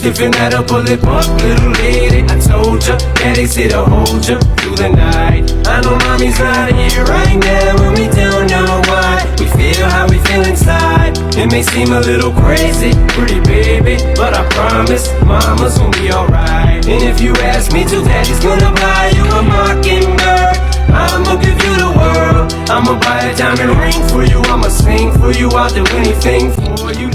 Sniffing at a bullet buck, little lady. I told ya, daddy's here to hold ya through the night. I know mommy's not here right now, and we don't know why. We feel how we feel inside. It may seem a little crazy, pretty baby, but I promise mama's gonna be alright. And if you ask me to, daddy's gonna buy you a mockingbird. I'ma give you the world. I'ma buy a diamond ring for you. I'ma sing for you. I'll do anything for you.